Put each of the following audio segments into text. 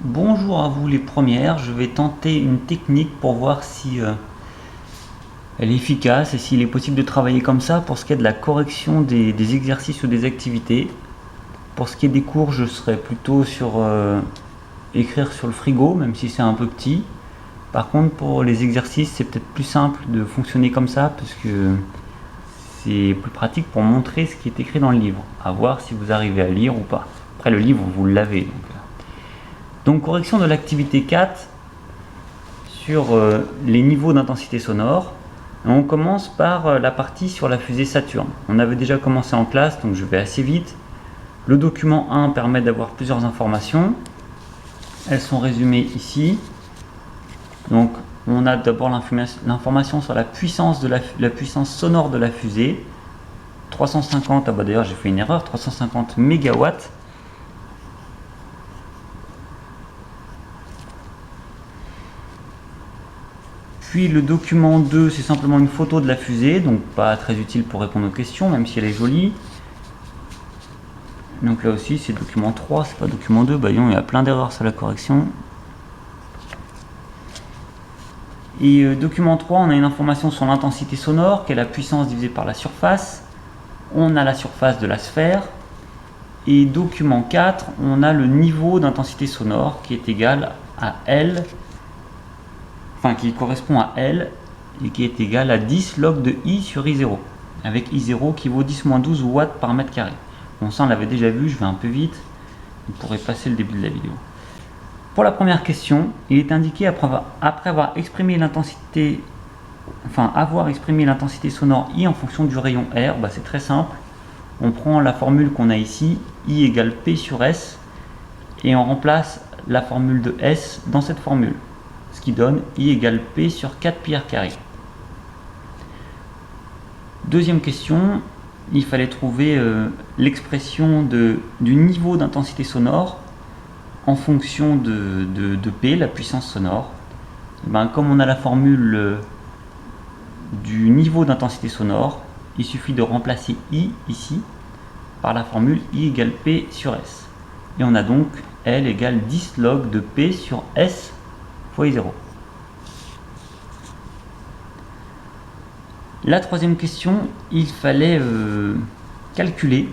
Bonjour à vous les premières, je vais tenter une technique pour voir si elle est efficace et s'il est possible de travailler comme ça pour ce qui est de la correction des exercices ou des activités. Pour ce qui est des cours, je serai plutôt sur écrire sur le frigo, même si c'est un peu petit. Par contre, pour les exercices, c'est peut-être plus simple de fonctionner comme ça parce que c'est plus pratique pour montrer ce qui est écrit dans le livre, à voir si vous arrivez à lire ou pas. Après, le livre, vous l'avez. Donc correction de l'activité 4 sur les niveaux d'intensité sonore. On commence par la partie sur la fusée Saturne. On avait déjà commencé en classe, donc je vais assez vite. Le document 1 permet d'avoir plusieurs informations. Elles sont résumées ici. Donc on a d'abord l'information sur la puissance, la puissance sonore de la fusée. 350, d'ailleurs j'ai fait une erreur, 350 MW. Puis le document 2, c'est simplement une photo de la fusée, donc pas très utile pour répondre aux questions, même si elle est jolie. Donc là aussi, c'est document 3, c'est pas document 2. Il y a plein d'erreurs sur la correction. Et document 3, on a une information sur l'intensité sonore, qui est la puissance divisée par la surface. On a la surface de la sphère. Et document 4, on a le niveau d'intensité sonore, qui est égal à L, qui correspond à L et qui est égal à 10 log de I sur I0, avec I0 qui vaut 10-12 watts par mètre carré. Bon, ça on l'avait déjà vu, je vais un peu vite, on pourrait passer le début de la vidéo. Pour la première question, il est indiqué après avoir exprimé l'intensité, sonore I en fonction du rayon R. C'est très simple, on prend la formule qu'on a ici, I égale P sur S, et on remplace la formule de S dans cette formule, ce qui donne I égale P sur 4 pi r carré. Deuxième question, il fallait trouver l'expression du niveau d'intensité sonore en fonction de P, la puissance sonore. Comme on a la formule du niveau d'intensité sonore, il suffit de remplacer I ici par la formule I égale P sur S. Et on a donc L égale 10 log de P sur S fois I0. La troisième question, il fallait calculer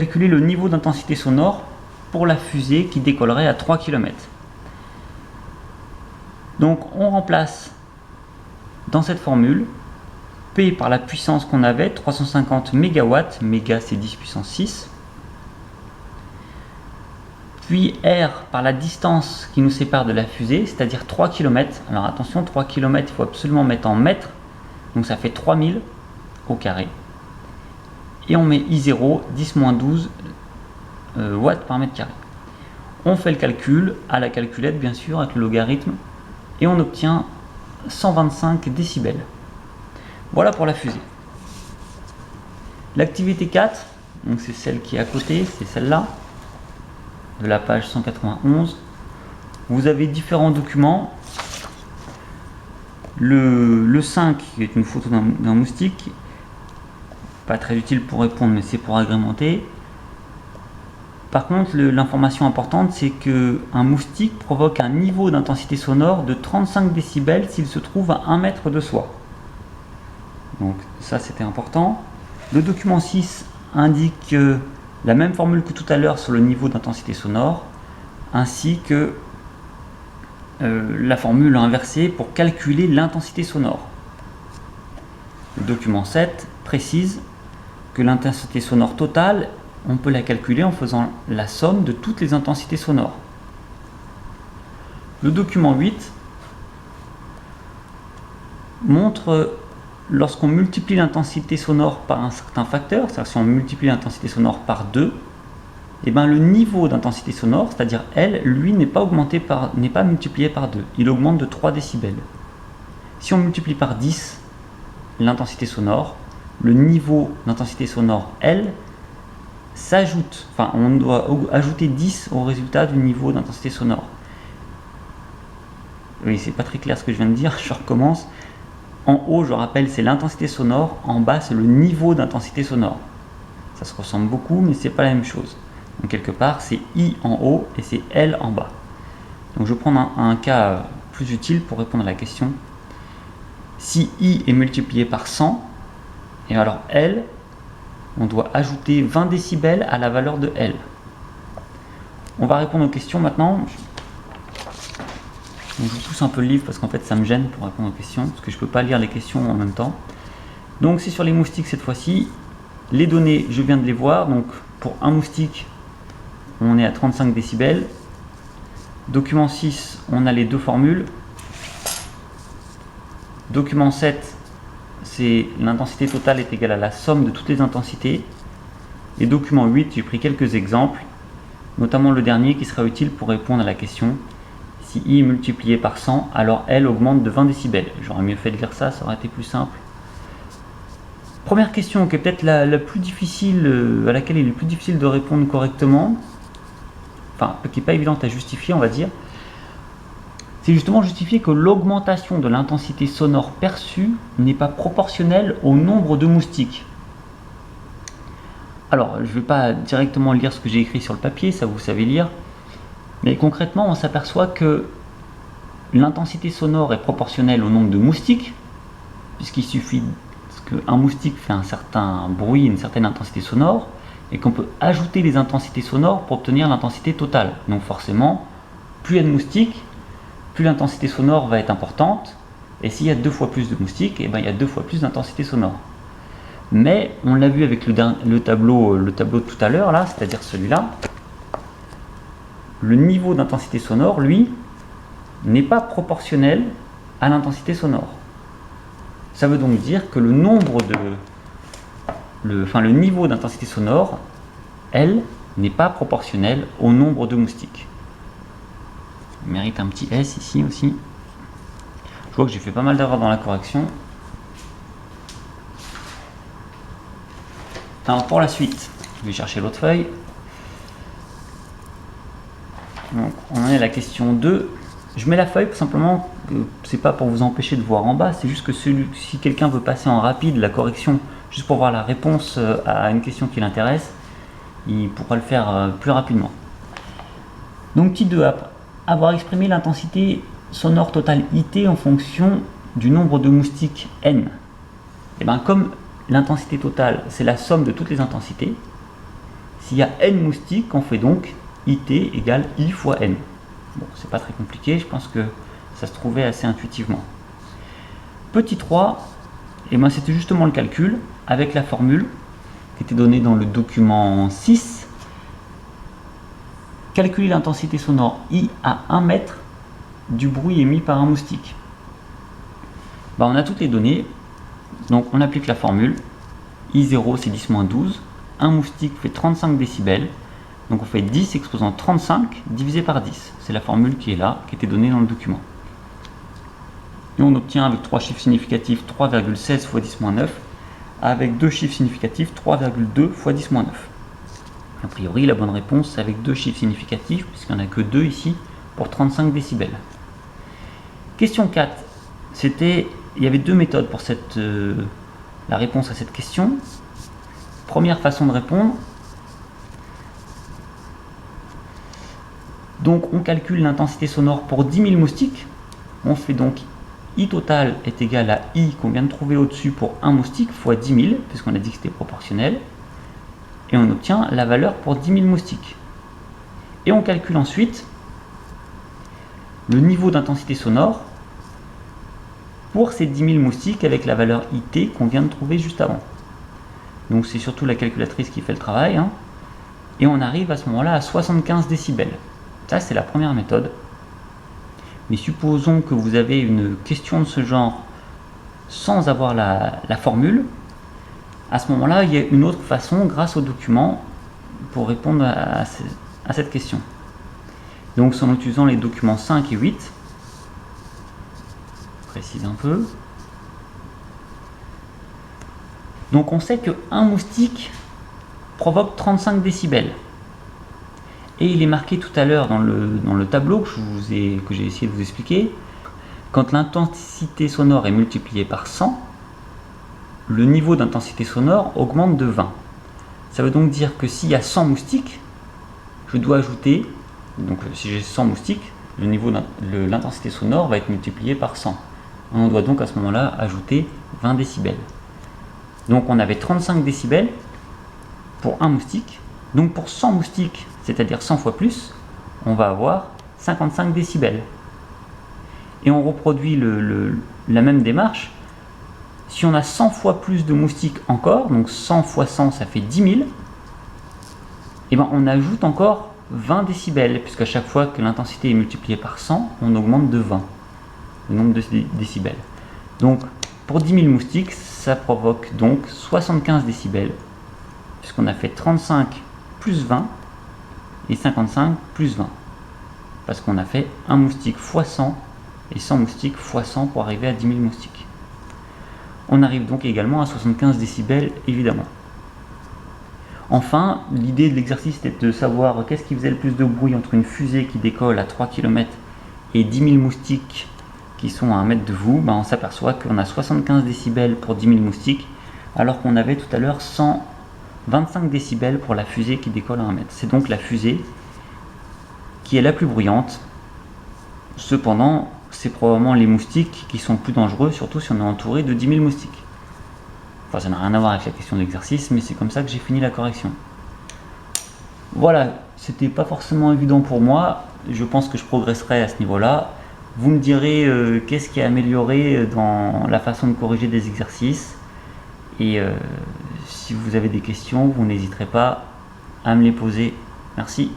le niveau d'intensité sonore pour la fusée qui décollerait à 3 km. Donc on remplace dans cette formule P par la puissance qu'on avait, 350 MW, méga c'est 10 puissance 6, puis R par la distance qui nous sépare de la fusée, c'est-à-dire 3 km. Alors attention, 3 km, il faut absolument mettre en mètres, donc ça fait 3000 au carré. Et on met I0, 10-12 watts par mètre carré. On fait le calcul à la calculette, bien sûr, avec le logarithme, et on obtient 125 décibels. Voilà pour la fusée. L'activité 4, donc c'est celle qui est à côté, c'est celle-là, de la page 191. Vous avez différents documents. Le 5 qui est une photo d'un moustique, pas très utile pour répondre, mais c'est pour agrémenter. Par contre, l'information importante, c'est qu'un moustique provoque un niveau d'intensité sonore de 35 décibels s'il se trouve à 1 mètre de soi. Donc ça, c'était important. Le document 6 indique la même formule que tout à l'heure sur le niveau d'intensité sonore, ainsi que la formule inversée pour calculer l'intensité sonore. Le document 7 précise que l'intensité sonore totale, on peut la calculer en faisant la somme de toutes les intensités sonores. Le document 8 montre lorsqu'on multiplie l'intensité sonore par un certain facteur, c'est-à-dire si on multiplie l'intensité sonore par 2, le niveau d'intensité sonore, c'est-à-dire L, lui, n'est pas multiplié par 2, il augmente de 3 décibels. Si on multiplie par 10 l'intensité sonore, le niveau d'intensité sonore L s'ajoute, on doit ajouter 10 au résultat du niveau d'intensité sonore. Oui, c'est pas très clair ce que je viens de dire, je recommence. En haut, je rappelle, c'est l'intensité sonore, en bas, c'est le niveau d'intensité sonore. Ça se ressemble beaucoup, mais c'est pas la même chose. Donc quelque part, c'est I en haut et c'est L en bas. Donc je vais prendre un cas plus utile pour répondre à la question. Si I est multiplié par 100, et alors L, on doit ajouter 20 décibels à la valeur de L. On va répondre aux questions maintenant. Donc je pousse un peu le livre parce qu'en fait ça me gêne pour répondre aux questions, parce que je ne peux pas lire les questions en même temps. Donc c'est sur les moustiques cette fois-ci. Les données, je viens de les voir. Donc pour un moustique, on est à 35 décibels. Document 6, on a les deux formules. Document 7, c'est l'intensité totale est égale à la somme de toutes les intensités. Et document 8, j'ai pris quelques exemples, notamment le dernier qui sera utile pour répondre à la question. Si I est multiplié par 100, alors L augmente de 20 décibels. J'aurais mieux fait de lire ça, ça aurait été plus simple. Première question qui est peut-être la plus difficile, à laquelle il est plus difficile de répondre correctement, enfin qui n'est pas évidente à justifier on va dire, c'est justement justifier que l'augmentation de l'intensité sonore perçue n'est pas proportionnelle au nombre de moustiques. Alors je ne vais pas directement lire ce que j'ai écrit sur le papier, ça vous savez lire, mais concrètement on s'aperçoit que l'intensité sonore est proportionnelle au nombre de moustiques, puisqu'il suffit qu'un moustique fait un certain bruit, une certaine intensité sonore, et qu'on peut ajouter les intensités sonores pour obtenir l'intensité totale. Donc forcément, plus il y a de moustiques, plus l'intensité sonore va être importante, et s'il y a 2 fois plus de moustiques, et ben, il y a 2 fois plus d'intensité sonore. Mais on l'a vu avec le tableau de tout à l'heure, là, c'est-à-dire celui-là, le niveau d'intensité sonore, lui, n'est pas proportionnel à l'intensité sonore. Ça veut donc dire que le niveau d'intensité sonore, elle, n'est pas proportionnel au nombre de moustiques. Il mérite un petit S ici aussi. Je vois que j'ai fait pas mal d'erreurs dans la correction. Alors pour la suite, je vais chercher l'autre feuille. Donc on en est à la question 2. Je mets la feuille simplement, c'est pas pour vous empêcher de voir en bas, c'est juste que si quelqu'un veut passer en rapide la correction, juste pour voir la réponse à une question qui l'intéresse, il pourra le faire plus rapidement. Donc petit 2, avoir exprimé l'intensité sonore totale IT en fonction du nombre de moustiques N. Et bien comme l'intensité totale c'est la somme de toutes les intensités, s'il y a N moustiques, on fait donc IT égale I fois N. Bon, c'est pas très compliqué, je pense que ça se trouvait assez intuitivement. Petit 3, et ben c'était justement le calcul avec la formule qui était donnée dans le document 6. Calculer l'intensité sonore I à 1 mètre du bruit émis par un moustique. Ben, on a toutes les données, donc on applique la formule. I0 c'est 10-12, un moustique fait 35 décibels. Donc on fait 10 exposant 35 divisé par 10. C'est la formule qui est là, qui était donnée dans le document. Et on obtient avec 3 chiffres significatifs 3,16 fois 10-9, avec 2 chiffres significatifs 3,2 fois 10-9. A priori, la bonne réponse c'est avec 2 chiffres significatifs, puisqu'il n'y en a que 2 ici, pour 35 décibels. Question 4. Il y avait 2 méthodes pour la réponse à cette question. Première façon de répondre. Donc on calcule l'intensité sonore pour 10 000 moustiques. On fait donc I total est égal à I qu'on vient de trouver au-dessus pour 1 moustique fois 10 000, puisqu'on a dit que c'était proportionnel. Et on obtient la valeur pour 10 000 moustiques. Et on calcule ensuite le niveau d'intensité sonore pour ces 10 000 moustiques avec la valeur IT qu'on vient de trouver juste avant. Donc c'est surtout la calculatrice qui fait le travail. Hein. Et on arrive à ce moment-là à 75 décibels. Ça, c'est la première méthode. Mais supposons que vous avez une question de ce genre sans avoir la formule. À ce moment-là, il y a une autre façon, grâce au document, pour répondre à cette question. Donc, c'est en utilisant les documents 5 et 8. Je précise un peu. Donc, on sait qu'un moustique provoque 35 décibels. Et il est marqué tout à l'heure dans le tableau que j'ai essayé de vous expliquer. Quand l'intensité sonore est multipliée par 100, le niveau d'intensité sonore augmente de 20. Ça veut donc dire que s'il y a 100 moustiques, je dois ajouter, donc si j'ai 100 moustiques, l'intensité sonore va être multipliée par 100. On doit donc à ce moment-là ajouter 20 décibels. Donc on avait 35 décibels pour un moustique. Donc pour 100 moustiques, c'est-à-dire 100 fois plus, on va avoir 55 décibels. Et on reproduit la même démarche. Si on a 100 fois plus de moustiques encore, donc 100 fois 100, ça fait 10 000, et ben on ajoute encore 20 décibels, puisqu'à chaque fois que l'intensité est multipliée par 100, on augmente de 20 le nombre de décibels. Donc pour 10 000 moustiques, ça provoque donc 75 décibels, puisqu'on a fait 35 plus 20 et 55 plus 20, parce qu'on a fait 1 moustique fois 100 et 100 moustiques fois 100 pour arriver à 10 000 moustiques. On arrive donc également à 75 décibels, évidemment. Enfin, l'idée de l'exercice était de savoir qu'est-ce qui faisait le plus de bruit entre une fusée qui décolle à 3 km et 10 000 moustiques qui sont à 1 mètre de vous. On s'aperçoit qu'on a 75 décibels pour 10 000 moustiques, alors qu'on avait tout à l'heure 125 décibels pour la fusée qui décolle à 1 mètre. C'est donc la fusée qui est la plus bruyante. Cependant, c'est probablement les moustiques qui sont plus dangereux, surtout si on est entouré de 10 000 moustiques. Enfin, ça n'a rien à voir avec la question de l'exercice, mais c'est comme ça que j'ai fini la correction. Voilà, c'était pas forcément évident pour moi. Je pense que je progresserai à ce niveau-là. Vous me direz qu'est-ce qui est amélioré dans la façon de corriger des exercices. Et si vous avez des questions, vous n'hésiterez pas à me les poser. Merci.